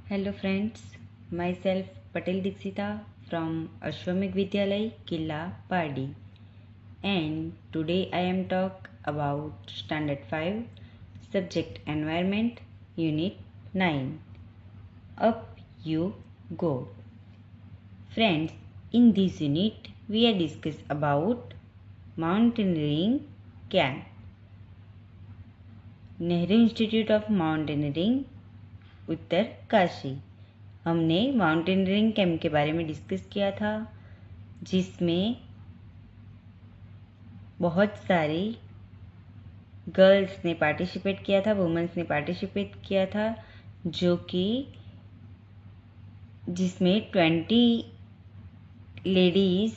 Hello friends, myself Patel Dixita from Ashwamedh Vidyalay, Killa, Pardi, and today I am talk about Standard 5, Subject Environment, Unit 9. Up you go. Friends, in this unit we are discuss about mountaineering camp. Nehru institute of mountaineering Uttarkashi. हमने mountaineering camp के बारे में discuss किया था, जिसमें बहुत सारी girls ने पार्टिसिपेट किया था, वुमेन्स ने पार्टिसिपेट किया था, जो कि जिसमें 20 लेडीज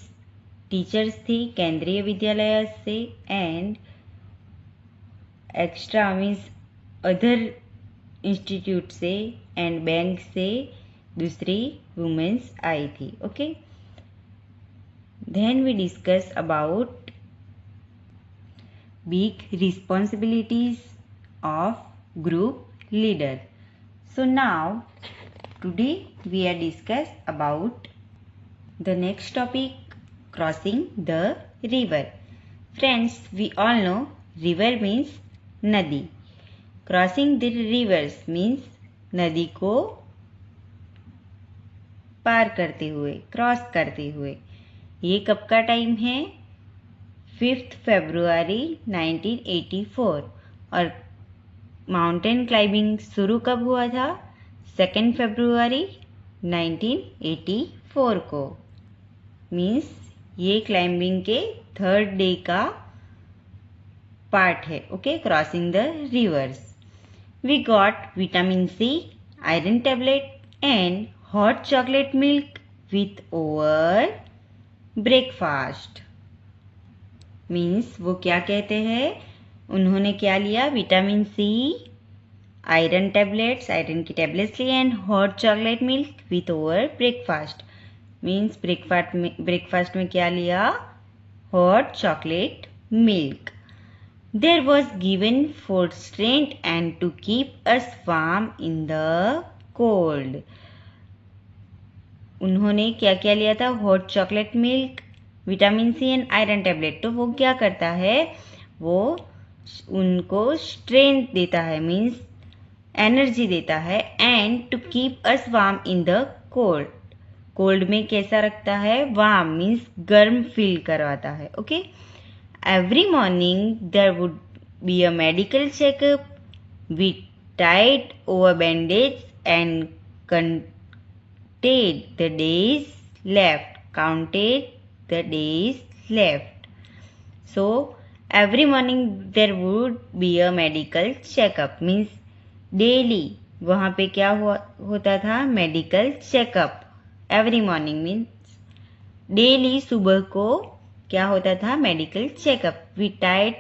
टीचर्स थी केंद्रीय विद्यालय से and extra means other institute से एंड बैंक से दूसरी वुमेन्स आई थी। Okay, then we discuss about big responsibilities of group leader. So now today we are discuss about the next topic, crossing the river. Friends, we all know river means नदी। Crossing the rivers means नदी को पार करते हुए, cross करते हुए। ये कब का टाइम है? 5 फरवरी 1984। और माउंटेन क्लाइंबिंग शुरू कब हुआ था? 2 फरवरी 1984 को। मीन्स ये क्लाइंबिंग के 3rd डे का पार्ट है। Okay, crossing the reverse. We got vitamin C, iron tablet and hot chocolate milk with our breakfast. Means वो क्या कहते हैं? उन्होंने क्या लिया? Vitamin C, iron tablets, iron की टैबलेट्स ली and hot chocolate milk with over breakfast. Means breakfast में क्या लिया? Hot chocolate milk. There was given for strength and to keep us warm in the cold. उन्होंने क्या क्या लिया था? Hot chocolate milk, vitamin C and iron tablet. तो वो क्या करता है? वो उनको स्ट्रेंथ देता है, मीन्स एनर्जी देता है, and to keep us warm in the cold. Cold में कैसा रखता है? वार्म मीन्स गर्म फील करवाता है। Okay, Every morning there would be a medical checkup. We tied over bandage and counted the days left. So every morning there would be a medical checkup. Means daily वहाँ पे क्या होता था? Medical checkup. Every morning means daily सुबह को क्या होता था? Medical checkup. We tied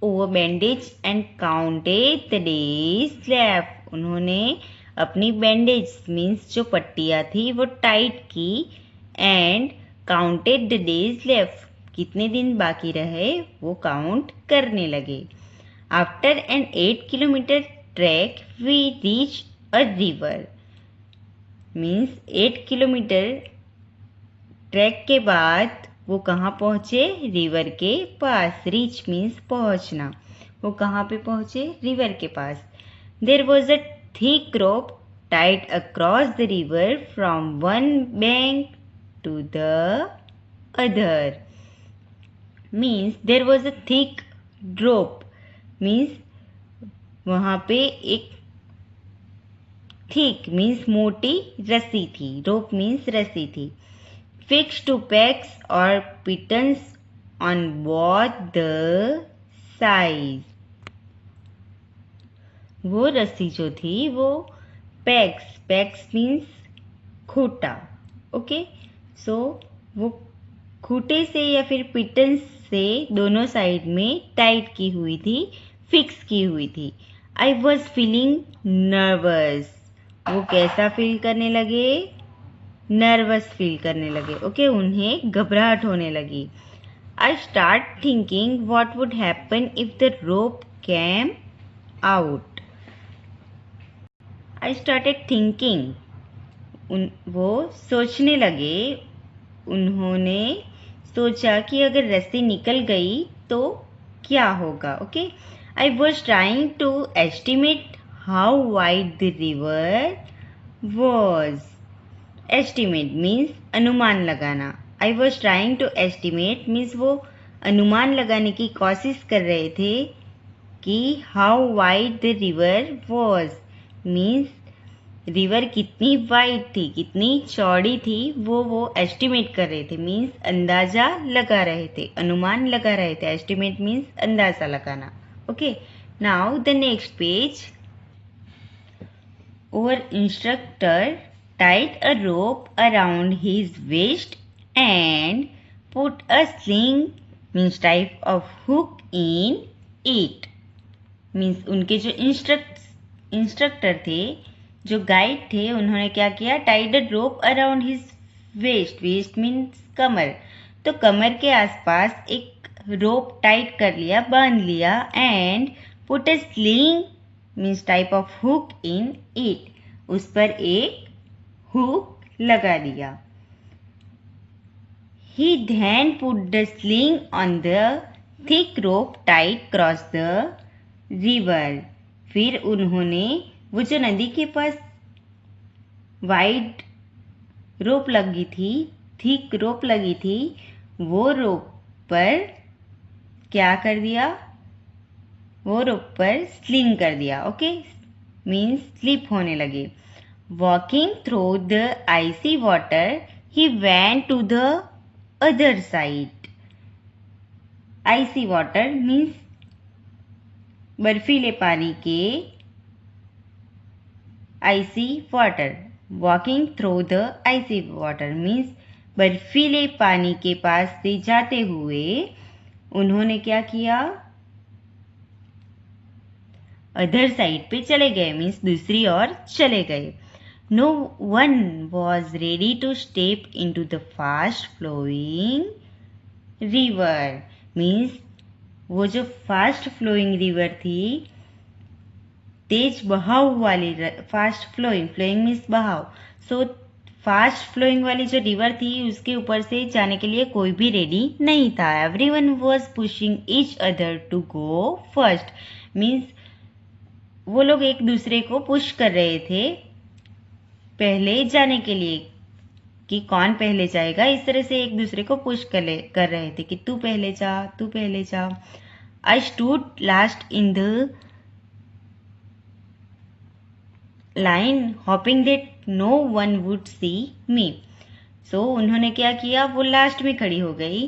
over bandage and counted the days left. उन्होंने अपनी बैंडेज मीन्स जो पट्टियाँ थी वो टाइट की and counted the days left. कितने दिन बाकी रहे वो काउंट करने लगे। After an 8 kilometre track we reach a river. Means 8 kilometre track के बाद वो कहाँ पहुँचे? रिवर के पास। रीच मीन्स पहुँचना। वो कहाँ पे पहुँचे? रिवर के पास। There was a thick rope tied across the river from one bank to the other. Means there was a thick rope means वहाँ पे एक थिक मीन्स मोटी रस्सी थी। रोप मीन्स रस्सी थी। Fixed to pegs or pitons on both the sides. वो रस्सी जो थी वो pegs means खूटा। ओके, सो वो खूटे से या फिर पिटन से दोनों साइड में टाइट की हुई थी, फिक्स की हुई थी। I was feeling nervous. वो कैसा फील करने लगे? नर्वस फील करने लगे। ओके, उन्हें घबराहट होने लगी। I start thinking what would happen if the rope came out. I started thinking, वो सोचने लगे, उन्होंने सोचा कि अगर रस्सी निकल गई तो क्या होगा. Okay, I was trying to estimate how wide the river was. Estimate means अनुमान लगाना. I was trying to estimate means वो अनुमान लगाने की कोशिश कर रहे थे कि how wide the river was means river कितनी वाइड थी, कितनी चौड़ी थी, वो एस्टिमेट कर रहे थे. मीन्स अंदाजा लगा रहे थे, अनुमान लगा रहे थे. एस्टिमेट मीन्स अंदाजा लगाना. Okay, now the next page. Our instructor tied a rope around his waist and put a sling means type of hook in it. Means उनके जो इंस्ट्रक्टर थे, जो गाइड थे, उन्होंने क्या किया, tied a rope around his waist. Waist means कमर. तो कमर के आसपास एक रोप टाइट कर लिया, बांध लिया. And put a sling means type of hook in it. उस पर एक हुक लगा दिया. He then put the sling on the thick rope tied across the river. फिर उन्होंने वो जो नदी के पास वाइड रोप लगी थी, थिक रोप लगी थी, वो रोप पर क्या कर दिया, वो रोप पर स्लिंग कर दिया. ओके, मीन्स स्लिप होने लगे. Walking through the icy water he went to the other side. Icy water means बर्फीले पानी के, icy water. Walking through the icy water means बर्फीले पानी के पास से जाते हुए उन्होंने क्या किया, अदर साइड पे चले गए. मीन्स दूसरी ओर चले गए. No one was ready to step in to the fast flowing river. Means वो जो फास्ट फ्लोइंग रिवर थी, तेज बहाव वाली, फास्ट फ्लोइंग, फ्लोइंग मीन्स बहाव. सो फास्ट फ्लोइंग वाली जो रिवर थी, उसके ऊपर से जाने के लिए कोई भी रेडी नहीं था. Everyone was pushing each other to go first. Means वो लोग एक दूसरे को पुश कर रहे थे पहले जाने के लिए, कि कौन पहले जाएगा. इस तरह से एक दूसरे को पुश कर रहे थे कि तू पहले जा, तू पहले जा. I stood last in the line hoping that no one would see me. So उन्होंने क्या किया, वो लास्ट में खड़ी हो गई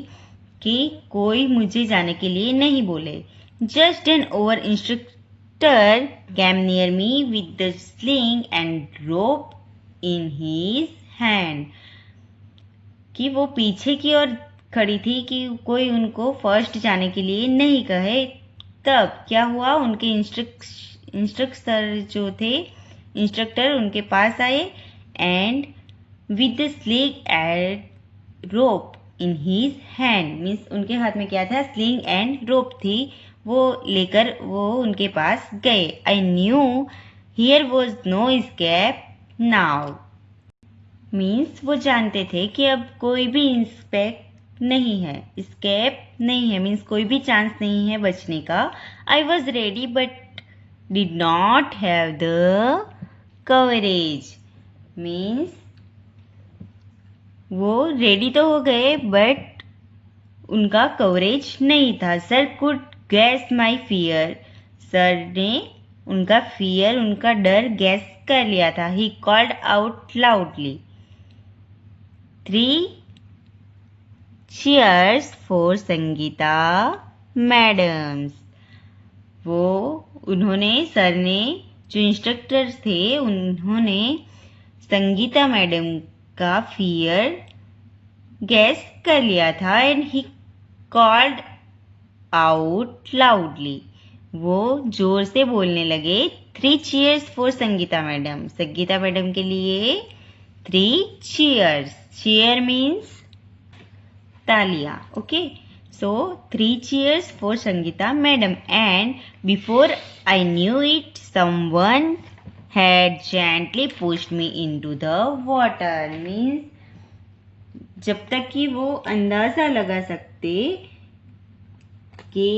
कि कोई मुझे जाने के लिए नहीं बोले. Just an over instructor came near me with the sling and rope in his hand. कि वो पीछे की ओर खड़ी थी कि कोई उनको फर्स्ट जाने के लिए नहीं कहे. तब क्या हुआ, उनके इंस्ट्रक्टर जो थे, इंस्ट्रक्टर उनके पास आए and with the sling and rope in his hand. Means उनके हाथ में क्या था, स्लिंग एंड रोप थी, वो लेकर वो उनके पास गए. I knew here was no escape now. Means वो जानते थे कि अब कोई भी इंस्पेक्ट नहीं है, एस्केप नहीं है, मीन्स कोई भी चांस नहीं है बचने का. I was ready but did not have the coverage. Means वो रेडी तो हो गए बट उनका कवरेज नहीं था. Sir could gas my fear. Sir ने उनका फियर, उनका डर गैस कर लिया था. He called out loudly. 3 cheers for Sangeeta madams. वो उन्होंने, सर ने, जो इंस्ट्रक्टर थे, उन्होंने संगीता मैडम का फियर गैस कर लिया था. And he called out loudly. वो जोर से बोलने लगे. 3 cheers for Sangeeta madam. Sangeeta madam के लिए 3 cheers. cheer means तालियां. Okay, so 3 cheers for Sangeeta madam. And before I knew it, someone had gently pushed me into the water. Means जब तक कि वो अंदाजा लगा सकते कि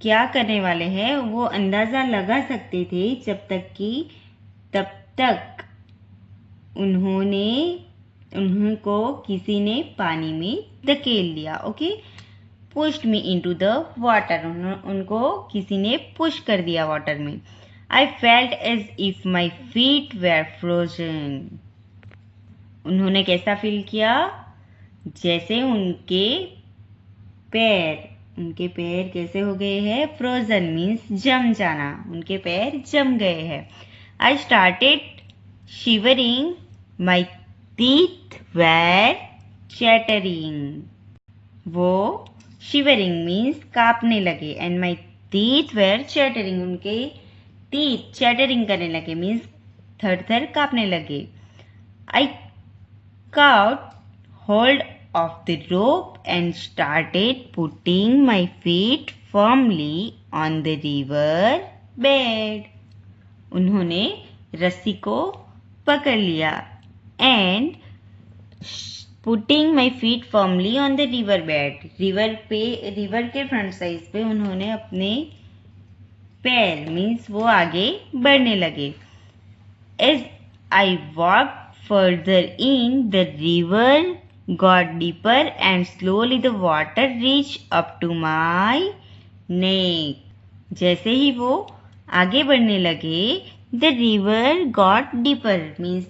क्या करने वाले हैं, वो अंदाजा लगा सकते थे जब तक कि तब तक उनको किसी ने पानी में धकेल लिया. Okay, pushed me into the water. उनको किसी ने पुश कर दिया वाटर में. I felt as if my feet were frozen. उन्होंने कैसा फील किया? जैसे उनके पैर कैसे हो गए हैं? फ्रोजन मीन्स जम जाना. उनके पैर जम गए हैं. I started shivering. My teeth were chattering. वो शिवरिंग मीन्स कांपने लगे. And my teeth were chattering. उनके टीथ चैटरिंग करने लगे मीन्स थर कांपने लगे. आई caught hold of the rope and started putting my feet firmly on the river bed. उन्होंने रस्सी को पकड़ लिया and putting my feet firmly on the river bed. River के फ्रंट साइड पे उन्होंने अपने पैर मीन्स वो आगे बढ़ने लगे. As I walked further in, the river got deeper and slowly the water reached up to my neck. जैसे ही वो आगे बढ़ने लगे, the river got deeper means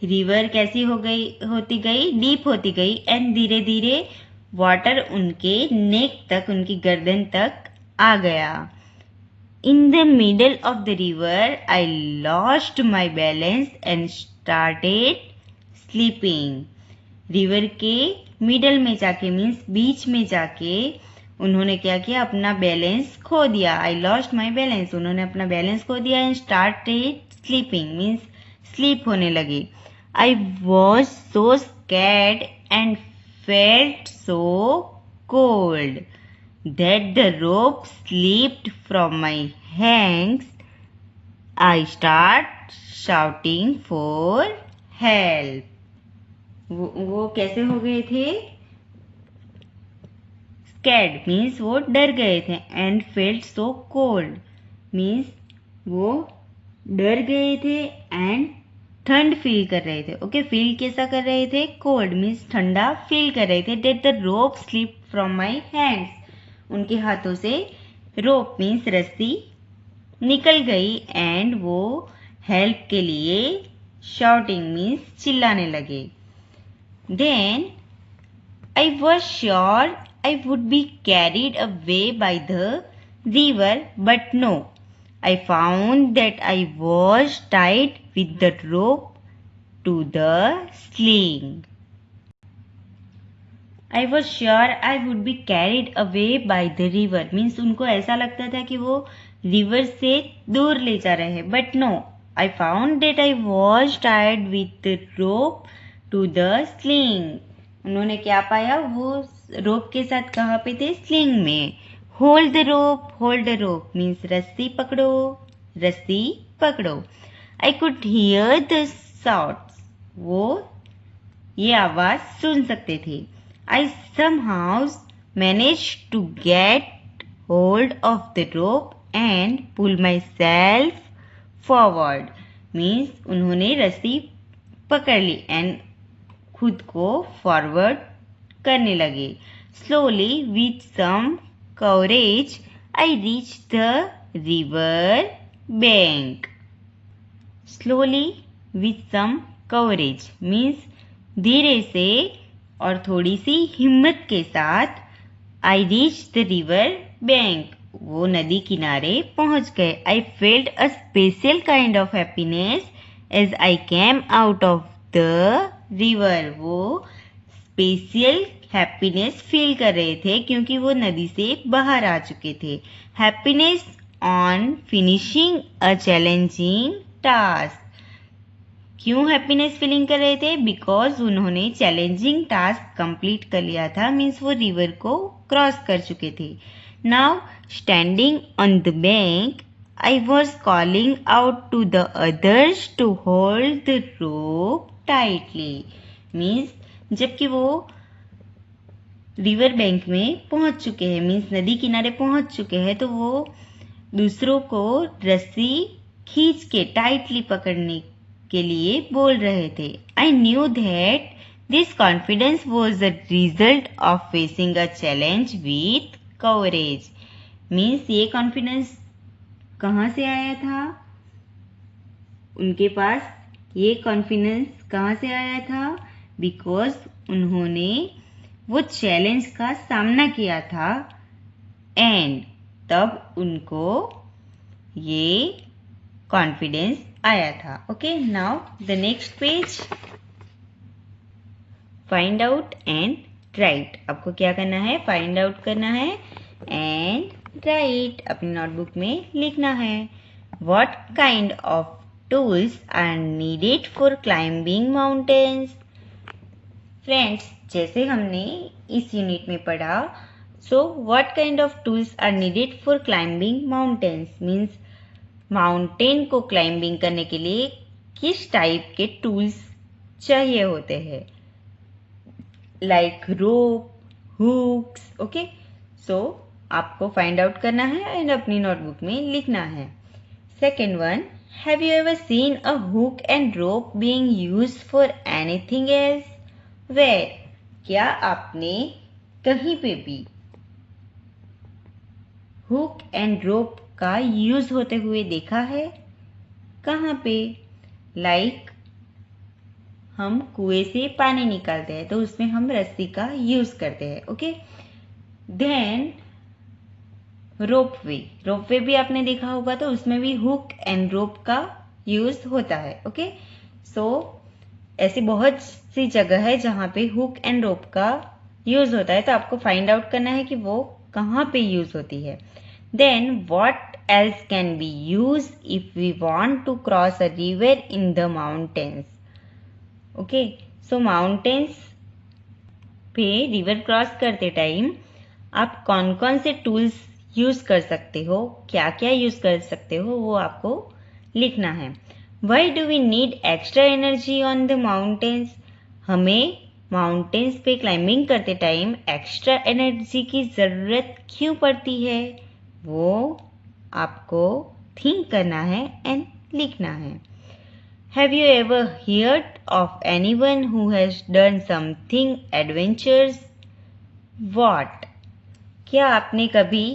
river कैसी होती गई? डीप होती गई. एंड धीरे धीरे वाटर उनके नेक तक, उनकी गर्दन तक आ गया. In the middle of the river, I lost my balance and started sleeping. River के मिडल में जाके मीन्स बीच में जाके उन्होंने क्या किया? अपना बैलेंस खो दिया. I lost my balance. उन्होंने अपना बैलेंस खो दिया. And started sleeping means sleep होने लगे. I was so scared and felt so cold that the rope slipped from my hands. I start shouting for help. वो कैसे हो गए थे? Scared means वो डर गए थे. And felt so cold means वो डर गए थे and ठंड फील कर रहे थे. ओके, फील कैसा कर रहे थे? कोल्ड मीन्स ठंडा फील कर रहे थे. That the rope slipped from my hands. उनके हाथों से रोप मीन्स रस्सी निकल गई. एंड वो हेल्प के लिए शाउटिंग मीन्स चिल्लाने लगे. Then I was sure I would be carried away by the river but no. I found that I was tied with the rope to the sling. I was sure I would be carried away by the river means उनको ऐसा लगता था कि वो river से दूर ले जा रहे हैं. But no, I found that I was tied with the rope to the sling. उन्होंने क्या पाया? वो रोप के साथ कहाँ पे थे? स्लिंग में. Hold the rope means रस्सी पकड़ो. I could hear the shouts. वो ये आवाज सुन सकते थे. I somehow managed to get hold of the rope and pull myself forward. Means उन्होंने रस्सी पकड़ ली and खुद को फॉरवर्ड करने लगे. Slowly with some courage, I reached the river bank. Slowly with some courage means धीरे से और थोड़ी सी हिम्मत के साथ I reach the river bank. वो नदी किनारे पहुंच गए. I felt a special kind of happiness as I came out of the river. वो स्पेशल हैप्पीनेस फील कर रहे थे क्योंकि वो नदी से बाहर आ चुके थे. Happiness on finishing a challenging task. क्यों हैप्पीनेस फीलिंग कर रहे थे? बिकॉज उन्होंने चैलेंजिंग टास्क कंप्लीट कर लिया था मीन्स वो रिवर को क्रॉस कर चुके थे. Now Standing on the bank, I was calling out to the others to hold the rope tightly. Means जबकि वो रिवर बैंक में पहुंच चुके हैं, मीन्स नदी किनारे पहुंच चुके हैं, तो वो दूसरों को रस्सी खींच के टाइटली पकड़ने के लिए बोल रहे थे. I knew that this confidence was the result of facing a challenge with coverage. Means ये कॉन्फिडेंस कहाँ से आया था? उनके पास ये कॉन्फिडेंस कहाँ से आया था? बिकॉज उन्होंने वो चैलेंज का सामना किया था एंड तब उनको ये कॉन्फिडेंस आया था. Okay, now the next page. Find out and right. आपको क्या करना है? फाइंड आउट करना है एंड राइट. अपनी नोटबुक में लिखना है. What kind of tools are needed for climbing mountains. Friends, जैसे हमने इस यूनिट में पढ़ा, so what kind of tools are needed for climbing mountains means mountain को क्लाइंबिंग करने के लिए किस टाइप के टूल्स चाहिए होते हैं. लाइक रोप, हुक्स. ओके, सो आपको फाइंड आउट करना है एंड अपनी नोटबुक में लिखना है. Second one, have you ever seen a hook and rope being used for anything else? Where? क्या आपने कहीं पे भी हुक एंड रोप का यूज होते हुए देखा है? कहाँ पे? लाइक हम कुएं से पानी निकालते हैं तो उसमें हम रस्सी का यूज करते हैं. ओके, देन रोपवे भी आपने देखा होगा तो उसमें भी हुक एंड रोप का यूज होता है. ओके, सो ऐसी बहुत सी जगह है जहाँ पे हुक एंड रोप का यूज होता है, तो आपको फाइंड आउट करना है कि वो कहाँ पे यूज होती है. Then what else can be use if we want to cross a river in the mountains. Okay, so mountains पे रिवर क्रॉस करते टाइम आप कौन कौन से टूल्स यूज कर सकते हो, क्या क्या यूज कर सकते हो, वो आपको लिखना है. Why do we need extra energy on the mountains? हमें माउंटेन्स पे क्लाइंबिंग करते टाइम एक्स्ट्रा एनर्जी की ज़रूरत क्यों पड़ती है, वो आपको थिंक करना है एंड लिखना है. Have you ever heard of anyone who has done something adventures? What? क्या आपने कभी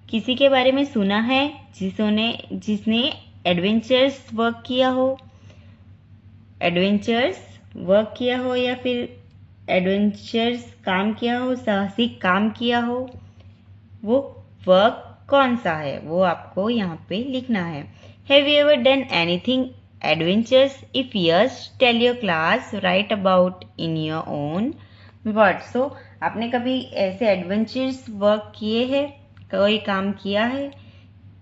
किसी के बारे में सुना है जिसने एडवेंचर्स वर्क किया हो? एडवेंचर्स वर्क किया हो या फिर एडवेंचर्स काम किया हो, साहसिक काम किया हो, वो वर्क कौन सा है वो आपको यहाँ पे लिखना है. Have you ever done anything adventures? If yes, tell your class, write about in your own word. So आपने कभी ऐसे एडवेंचर्स वर्क किए हैं, कोई काम किया है?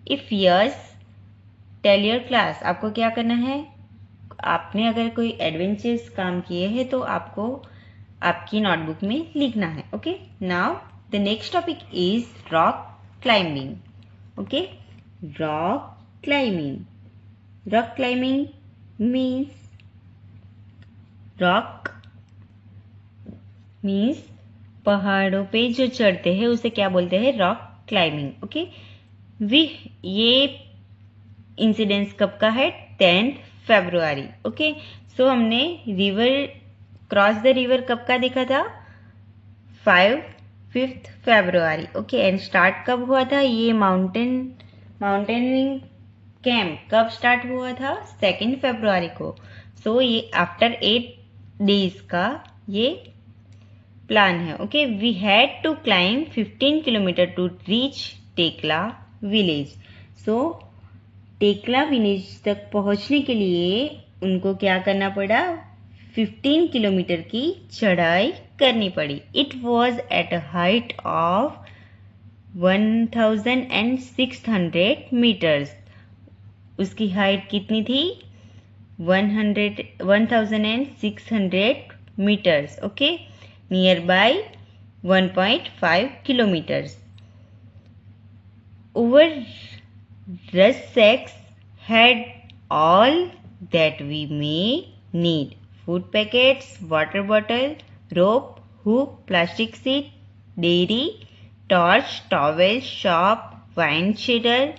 If yes, tell your class. आपको क्या करना है? आपने अगर कोई एडवेंचर्स काम किए हैं तो आपको आपकी नोटबुक में लिखना है. Okay, now the next topic is rock climbing. Okay, rock climbing. Rock climbing means पहाड़ों पे जो चढ़ते हैं उसे क्या बोलते हैं? Rock climbing. ओके, ये इंसिडेंस कब का है? 10th February. ओके, सो हमने क्रॉस द रिवर कब का देखा था? 5th February. Okay, and start कब हुआ था? ये माउंटेनिंग कैंप कब स्टार्ट हुआ था? 2nd February को. सो ये आफ्टर 8 days का ये प्लान है. Okay, we had to climb 15 kilometre to reach Tekla village. So Tekla village तक पहुंचने के लिए उनको क्या करना पड़ा? 15 किलोमीटर की चढ़ाई करनी पड़ी. It was at a height of 1600 metres. उसकी हाइट कितनी थी? 1600 metres. Okay, nearby 1.5 kilometres. Our rucksacks had all that we may need: food packets, water bottle, rope, hook, plastic sheet, dairy, torch, towel, shop, wine cheddar,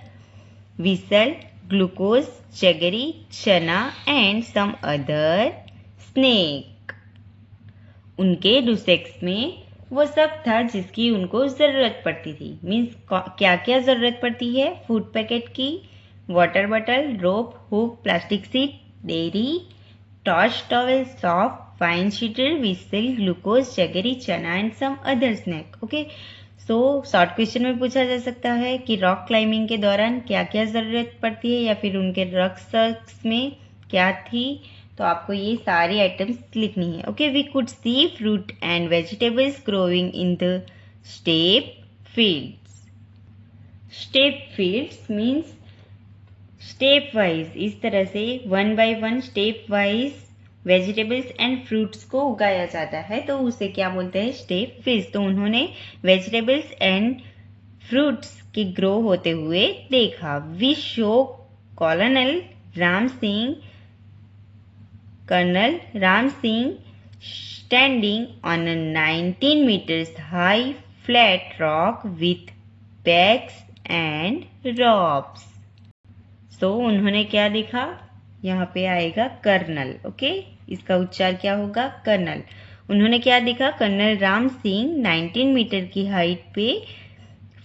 whistle, glucose, jaggery, chana and some other snake. उनके रुसेक्स में वो सब था जिसकी उनको ज़रूरत पड़ती थी। मीन्स क्या क्या ज़रूरत पड़ती है? फूड पैकेट की, water bottle, rope, hook, plastic sheet, diary, torch, towel, soft, fine शीटर, whistle, glucose, jaggery, chana and some other snack. Okay, so short question में पूछा जा सकता है कि रॉक क्लाइंबिंग के दौरान क्या क्या ज़रूरत पड़ती है या फिर उनके रक्सक्स में क्या थी। तो आपको ये सारी आइटम्स लिखनी है। Okay, we could see fruit and vegetables growing in the step fields. Step fields means stepwise, इस तरह से 1 by 1 stepwise vegetables and fruits को उगाया जाता है, तो उसे क्या बोलते हैं? Step fields. तो उन्होंने वेजिटेबल्स एंड फ्रूट्स के ग्रो होते हुए देखा। We show colonel Ram Singh standing on a 19 meters high flat rock with bags and ropes. So उन्होंने क्या देखा? यहाँ पे आएगा कर्नल। ओके, इसका उच्चार क्या होगा? कर्नल। उन्होंने क्या देखा? कर्नल राम सिंह 19 मीटर की हाइट पे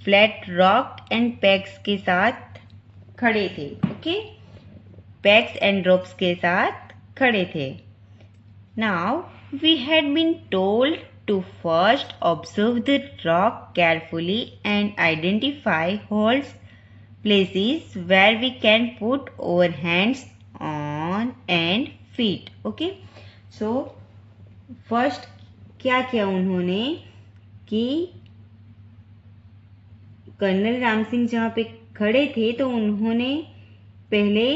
फ्लैट रॉक एंड पैक्स के साथ खड़े थे। ओके, पैक्स एंड रोप्स के साथ खड़े थे। Now we had been told to first observe the rock carefully and identify holes, places where we can put our hands on and feet. Okay, so first क्या किया उन्होंने कि colonel Ram Singh जहाँ पे खड़े थे तो उन्होंने पहले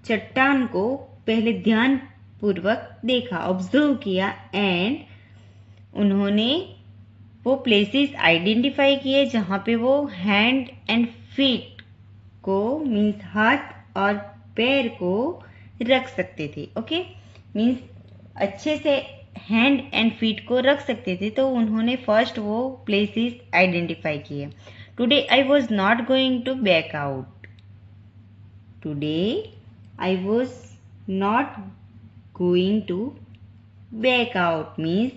चट्टान को पहले ध्यान पूर्वक देखा, ऑब्जर्व किया एंड उन्होंने वो प्लेसेस आइडेंटिफाई किए जहाँ पे वो हैंड एंड फीट को मीन्स हाथ और पैर को रख सकते थे। ओके, मीन्स अच्छे से हैंड एंड फीट को रख सकते थे, तो उन्होंने फर्स्ट वो प्लेसेस आइडेंटिफाई किए। Today I was not going to back out. Today I was not going to back out means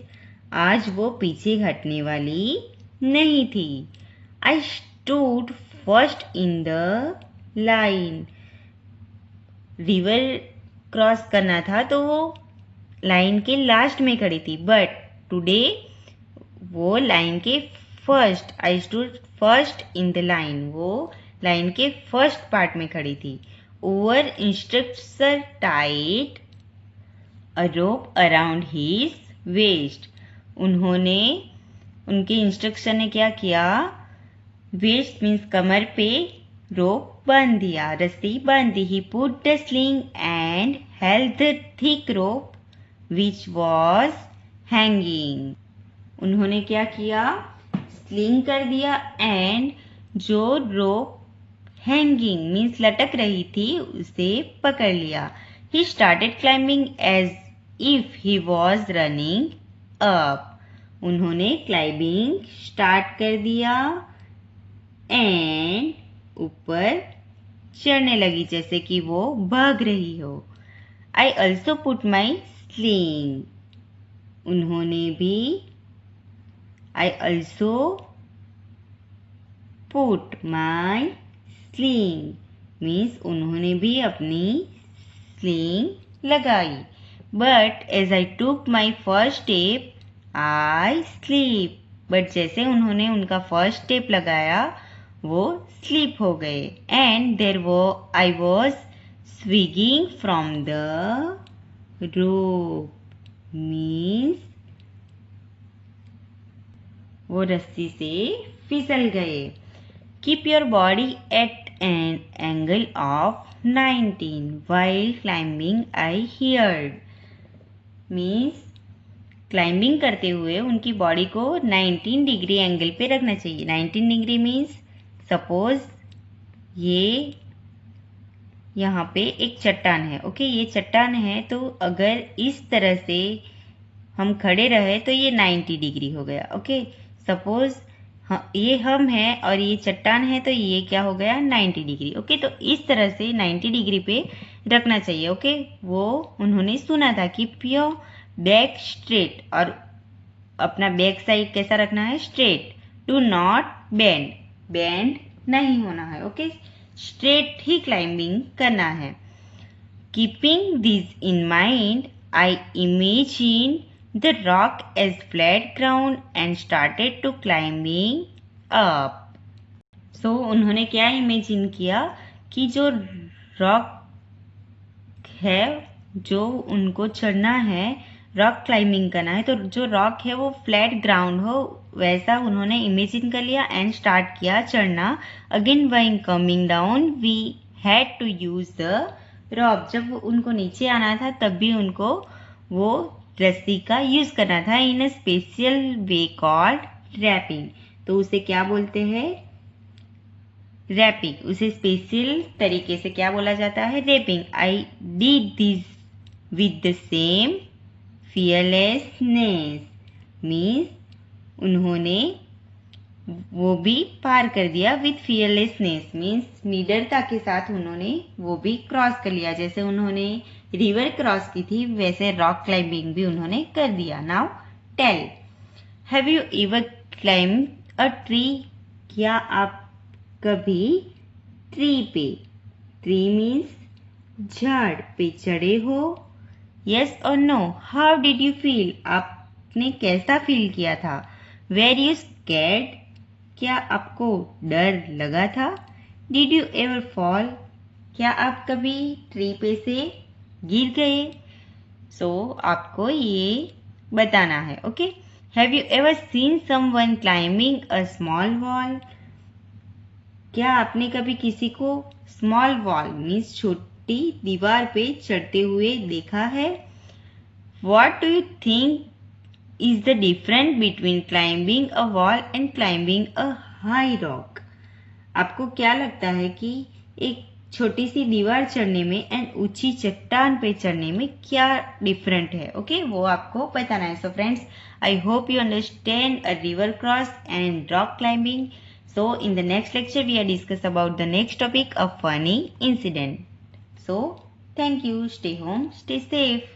आज वो पीछे हटने वाली नहीं थी। I stood first in the line. River cross करना था तो वो लाइन के लास्ट में खड़ी थी, बट टुडे वो लाइन के first, I stood first in the line, वो लाइन के फर्स्ट पार्ट में खड़ी थी। Over instructor tight a rope around his waist. उन्होंने उनके इंस्ट्रक्शन ने क्या किया? वेस्ट मीन्स कमर पे रोप बांध दिया, रस्सी बांध दी। He put the sling and held the thick rope which was hanging. उन्होंने क्या किया? स्लिंग कर दिया एंड जो रोप हैंगिंग मीन्स लटक रही थी उसे पकड़ लिया। He started climbing as if he was running up. उन्होंने क्लाइंबिंग स्टार्ट कर दिया एंड ऊपर चढ़ने लगी जैसे कि वो भाग रही हो। I also put my sling. उन्होंने भी I also put my sling means उन्होंने भी अपनी स्लिंग लगाई। But as I took my first step, I sleep. But जैसे उन्होंने उनका फर्स्ट स्टेप लगाया वो स्लीप हो गए। एंड देयर वो I was swinging from the rope means वो रस्सी से फिसल गए। Keep your body at an angle of 19 while climbing I heard means climbing करते हुए उनकी बॉडी को 19 डिग्री एंगल पे रखना चाहिए। 19 डिग्री मीन्स सपोज ये यहाँ पे एक चट्टान है। ओके, ये चट्टान है, तो अगर इस तरह से हम खड़े रहे तो ये 90 डिग्री हो गया। ओके, सपोज ये हम है और ये चट्टान है, तो ये क्या हो गया 90 डिग्री। ओके, तो इस तरह से 90 डिग्री पे रखना चाहिए। ओके, वो उन्होंने सुना था कि योर बैक स्ट्रेट, और अपना बैक साइड कैसा रखना है, straight. Do not bend, bend नहीं होना है। ओके, स्ट्रेट ही क्लाइंबिंग करना है। Keeping this in mind, I imagine the rock as flat ground and started to climbing up. So उन्होंने क्या इमेजिन किया कि जो रॉक है, जो उनको चढ़ना है, रॉक क्लाइंबिंग करना है, तो जो रॉक है वो फ्लैट ग्राउंड हो, वैसा उन्होंने इमेजिन कर लिया एंड स्टार्ट किया चढ़ना। Again while coming down we had to use the rope. जब उनको नीचे आना था तब भी उनको वो रस्सी का यूज करना था in a special way called rapping. तो उसे क्या बोलते हैं, रैपिंग। उसे स्पेशल तरीके से क्या बोला जाता है, rapping. I did this with the same fearlessness, means उन्होंने वो भी पार कर दिया। विद फियरलेसनेस मीन्स निडरता के साथ उन्होंने वो भी क्रॉस कर लिया। जैसे उन्होंने रिवर क्रॉस की थी, वैसे रॉक क्लाइंबिंग भी उन्होंने कर दिया। Now tell, have you ever climb a tree? क्या आप कभी ट्री पे, ट्री मीन्स झाड़ पे चढ़े हो? यस और no? How did you feel? आपने कैसा फील किया था? Were you scared? क्या आपको डर लगा था? Did you ever fall? क्या आप कभी ट्री पे से गिर गए? सो आपको ये बताना है। Okay, have you ever seen someone climbing a small wall? क्या आपने कभी किसी को स्मॉल वॉल मीन्स छोटी दीवार पे चढ़ते हुए देखा है? What do you think is the difference between climbing a wall and climbing a high rock? आपको क्या लगता है कि एक छोटी सी दीवार चढ़ने में एंड ऊंची चट्टान पे चढ़ने में क्या डिफरेंट है? ओके, वो आपको बताना है। So friends, I hope you understand a river cross and rock climbing. So in the next lecture we are discuss about the next topic, a funny incident. So thank you. Stay home, stay safe.